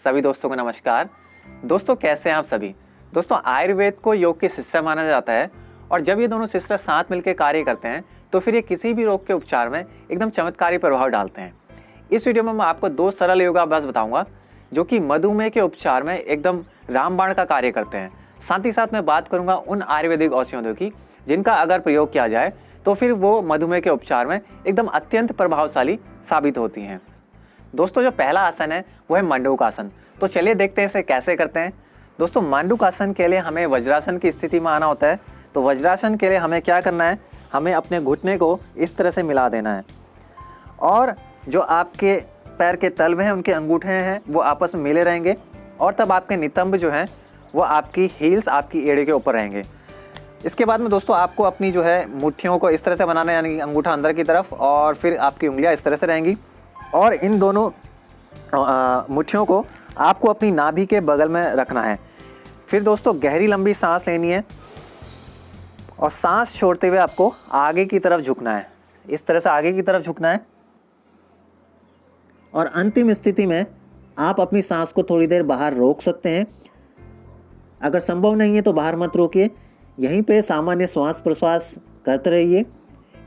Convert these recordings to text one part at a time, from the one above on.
सभी दोस्तों को नमस्कार। दोस्तों कैसे हैं आप सभी। दोस्तों आयुर्वेद को योग के शिष्य माना जाता है और जब ये दोनों शिष्य साथ मिलकर कार्य करते हैं तो फिर ये किसी भी रोग के उपचार में एकदम चमत्कारी प्रभाव डालते हैं। इस वीडियो में मैं आपको 2 सरल योगाभ्यास बताऊंगा जो कि मधुमेह के उपचार में एकदम रामबाण का कार्य करते हैं। साथ ही साथ मैं बात करूंगा उन आयुर्वेदिक औषधियों की जिनका अगर प्रयोग किया जाए तो फिर वो मधुमेह के उपचार में एकदम अत्यंत प्रभावशाली साबित होती हैं। दोस्तों जो पहला आसन है वो है मंडूक आसन। तो चलिए देखते हैं इसे कैसे करते हैं। दोस्तों मंडूक आसन के लिए हमें वज्रासन की स्थिति में आना होता है। तो वज्रासन के लिए हमें क्या करना है, हमें अपने घुटने को इस तरह से मिला देना है और जो आपके पैर के तल में हैं उनके अंगूठे हैं वो आपस में मिले रहेंगे और तब आपके नितंब जो हैं वो आपकी हील्स आपकी एड़ी के ऊपर रहेंगे। इसके बाद में दोस्तों आपको अपनी जो है मुट्ठियों को इस तरह से बनाना है, यानी कि अंगूठा अंदर की तरफ और फिर आपकी उंगलियां इस तरह से रहेंगी और इन दोनों मुट्ठियों को आपको अपनी नाभि के बगल में रखना है। फिर दोस्तों गहरी लंबी सांस लेनी है और सांस छोड़ते हुए आपको आगे की तरफ झुकना है, इस तरह से आगे की तरफ झुकना है और अंतिम स्थिति में आप अपनी सांस को थोड़ी देर बाहर रोक सकते हैं। अगर संभव नहीं है तो बाहर मत रोकिए, यहीं पे सामान्य श्वास प्रश्वास करते रहिए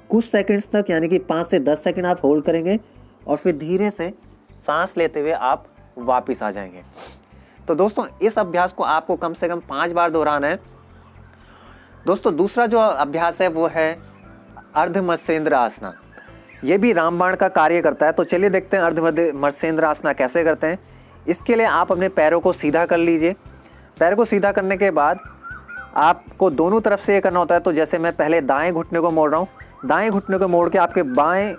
कुछ सेकंड्स तक, यानी कि 5 से 10 सेकंड आप होल्ड करेंगे और फिर धीरे से सांस लेते हुए आप वापस आ जाएंगे। तो दोस्तों इस अभ्यास को आपको कम से कम 5 बार दोहराना है। दोस्तों दूसरा जो अभ्यास है वो है अर्ध मत्स्येंद्र आसना। ये भी रामबाण का कार्य करता है। तो चलिए देखते हैं अर्ध मत्स्येंद्र आसना कैसे करते हैं। इसके लिए आप अपने पैरों को सीधा कर लीजिए। पैर को सीधा करने के बाद आपको दोनों तरफ से ये करना होता है। तो जैसे मैं पहले दाएं घुटने को मोड़ रहा हूँ, दाएं घुटने को मोड़ के आपके बाएं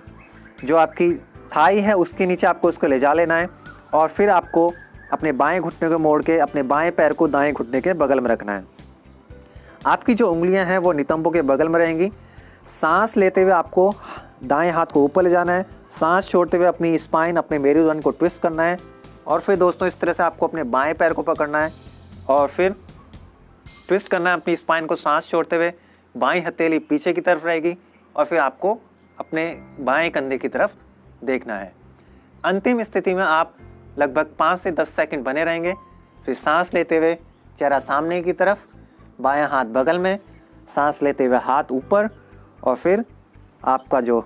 जो आपकी थाई है उसके नीचे आपको उसको ले जा लेना है और फिर आपको अपने बाएं घुटने को मोड़ के अपने बाएं पैर को दाएं घुटने के बगल में रखना है। आपकी जो उंगलियां हैं वो नितंबों के बगल में रहेंगी। सांस लेते हुए आपको दाएं हाथ को ऊपर ले जाना है, सांस छोड़ते हुए अपनी स्पाइन अपने मेरुदंड को ट्विस्ट करना है और फिर दोस्तों इस तरह से आपको अपने बाएं पैर को पकड़ना है और फिर ट्विस्ट करना है अपनी स्पाइन को। सांस छोड़ते हुए बाएं हथेली पीछे की तरफ रहेगी और फिर आपको अपने बाएं कंधे की तरफ देखना है। अंतिम स्थिति में आप लगभग 5 से 10 सेकंड बने रहेंगे। फिर सांस लेते हुए चेहरा सामने की तरफ, बायां हाथ बगल में, सांस लेते हुए हाथ ऊपर और फिर आपका जो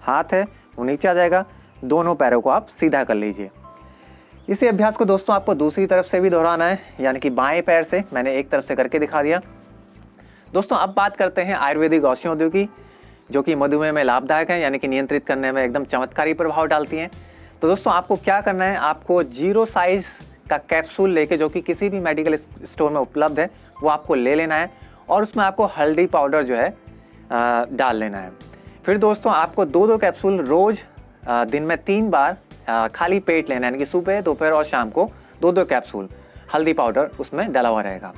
हाथ है वो नीचे आ जाएगा। दोनों पैरों को आप सीधा कर लीजिए। इसी अभ्यास को दोस्तों आपको दूसरी तरफ से भी दोहराना है, यानी कि बाएं पैर से। मैंने एक तरफ से करके दिखा दिया। दोस्तों अब बात करते हैं आयुर्वेदिक औषधियों की जो कि मधुमेह में लाभदायक है, यानी कि नियंत्रित करने में एकदम चमत्कारी प्रभाव डालती हैं। तो दोस्तों आपको क्या करना है, आपको 0 साइज का कैप्सूल लेके जो कि किसी भी मेडिकल स्टोर में उपलब्ध है वो आपको ले लेना है और उसमें आपको हल्दी पाउडर जो है डाल लेना है। फिर दोस्तों आपको 2-2 कैप्सूल रोज दिन में 3 बार खाली पेट लेना है, यानी कि सुबह दोपहर और शाम को 2-2 कैप्सूल हल्दी पाउडर उसमें डला हुआ रहेगा।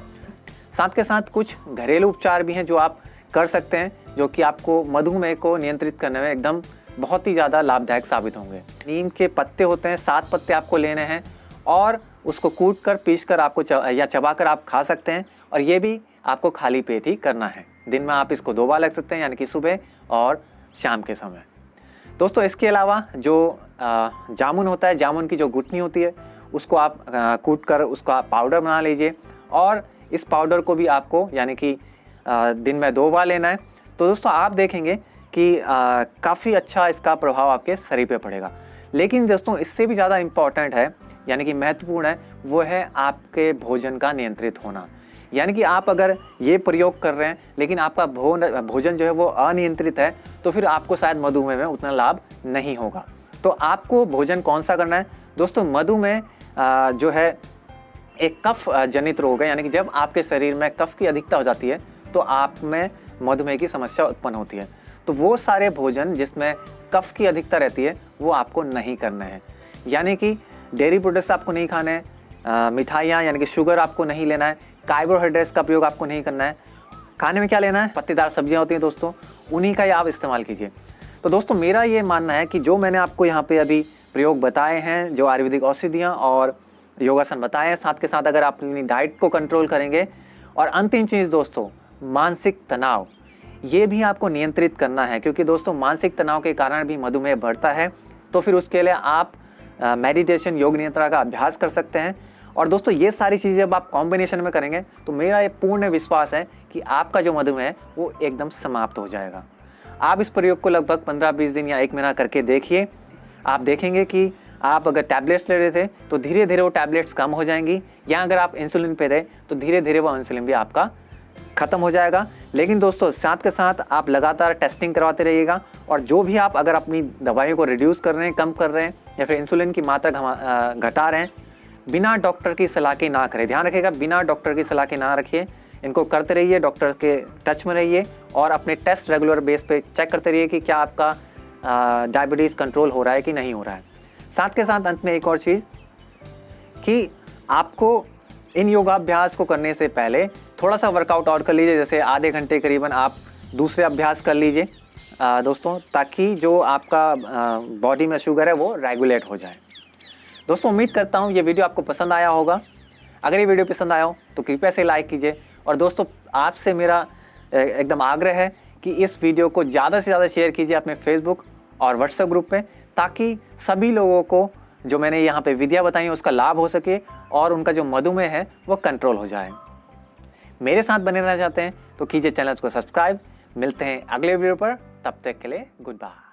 साथ के साथ कुछ घरेलू उपचार भी हैं जो आप कर सकते हैं जो कि आपको मधुमेह को नियंत्रित करने में एकदम बहुत ही ज़्यादा लाभदायक साबित होंगे। नीम के पत्ते होते हैं, 7 पत्ते आपको लेने हैं और उसको कूट कर पीस कर आपको या चबा कर आप खा सकते हैं और ये भी आपको खाली पेट ही करना है। दिन में आप इसको 2 बार लग सकते हैं, यानी कि सुबह और शाम के समय। दोस्तों इसके अलावा जो जामुन होता है, जामुन की जो गुठनी होती है उसको आप कूट कर उसका पाउडर बना लीजिए और इस पाउडर को भी आपको यानी कि दिन में 2 बार लेना है। तो दोस्तों आप देखेंगे कि काफ़ी अच्छा इसका प्रभाव आपके शरीर पे पड़ेगा। लेकिन दोस्तों इससे भी ज़्यादा इम्पॉर्टेंट है, यानी कि महत्वपूर्ण है, वो है आपके भोजन का नियंत्रित होना। यानी कि आप अगर ये प्रयोग कर रहे हैं लेकिन आपका भोजन जो है वो अनियंत्रित है तो फिर आपको शायद मधुमेह में उतना लाभ नहीं होगा। तो आपको भोजन कौन सा करना है दोस्तों, मधुमेह जो है एक कफ जनित रोग है, यानी कि जब आपके शरीर में कफ की अधिकता हो जाती है तो आप में मधुमेह की समस्या उत्पन्न होती है। तो वो सारे भोजन जिसमें कफ की अधिकता रहती है वो आपको नहीं करना है, यानी कि डेयरी प्रोडक्ट्स आपको नहीं खाने हैं, मिठाइयाँ यानी कि शुगर आपको नहीं लेना है, कार्बोहाइड्रेट्स का प्रयोग आपको नहीं करना है। खाने में क्या लेना है, पत्तेदार सब्जियां होती हैं दोस्तों, उन्हीं का ही आप इस्तेमाल कीजिए। तो दोस्तों मेरा ये मानना है कि जो मैंने आपको यहाँ पे अभी प्रयोग बताए हैं, जो आयुर्वेदिक औषधियाँ और योगासन बताए हैं, साथ के साथ अगर आप अपनी डाइट को कंट्रोल करेंगे और अंतिम चीज़ दोस्तों मानसिक तनाव, ये भी आपको नियंत्रित करना है, क्योंकि दोस्तों मानसिक तनाव के कारण भी मधुमेह बढ़ता है। तो फिर उसके लिए आप मेडिटेशन, योग निद्रा का अभ्यास कर सकते हैं। और दोस्तों ये सारी चीज़ें जब आप कॉम्बिनेशन में करेंगे तो मेरा ये पूर्ण विश्वास है कि आपका जो मधुमेह है वो एकदम समाप्त हो जाएगा। आप इस प्रयोग को लगभग 15-20 दिन या 1 महीना करके देखिए। आप देखेंगे कि आप अगर टैबलेट्स ले रहे थे तो धीरे धीरे वो टैबलेट्स कम हो जाएंगी, या अगर आप इंसुलिन पे थे तो धीरे धीरे वो इंसुलिन भी आपका ख़त्म हो जाएगा। लेकिन दोस्तों साथ के साथ आप लगातार टेस्टिंग करवाते रहिएगा, और जो भी आप अगर अपनी दवाइयों को रिड्यूस कर रहे हैं, कम कर रहे हैं, या फिर इंसुलिन की मात्रा घटा रहे हैं, बिना डॉक्टर की सलाह के ना करें। ध्यान रखिएगा, बिना डॉक्टर की सलाह के ना रखिए। इनको करते रहिए, डॉक्टर के टच में रहिए, और अपने टेस्ट रेगुलर बेस पे चेक करते रहिए कि क्या आपका डायबिटीज़ कंट्रोल हो रहा है कि नहीं हो रहा है। साथ के साथ अंत में एक और चीज़ कि आपको इन योगाभ्यास को करने से पहले थोड़ा सा वर्कआउट और कर लीजिए, जैसे आधे घंटे करीबन आप दूसरे अभ्यास कर लीजिए दोस्तों, ताकि जो आपका बॉडी में शुगर है वो रेगुलेट हो जाए। दोस्तों उम्मीद करता हूँ ये वीडियो आपको पसंद आया होगा। अगर ये वीडियो पसंद आया हो तो कृपया से लाइक कीजिए, और दोस्तों आपसे मेरा एकदम आग्रह है कि इस वीडियो को ज़्यादा से ज़्यादा शेयर कीजिए अपने फेसबुक और व्हाट्सएप ग्रुप पे, ताकि सभी लोगों को जो मैंने यहाँ पे विधियाँ बताई हैं उसका लाभ हो सके और उनका जो मधुमेह है वो कंट्रोल हो जाए। मेरे साथ बने रहना चाहते हैं तो कीजिए चैनल को सब्सक्राइब। मिलते हैं अगले वीडियो पर, तब तक के लिए गुड बाय।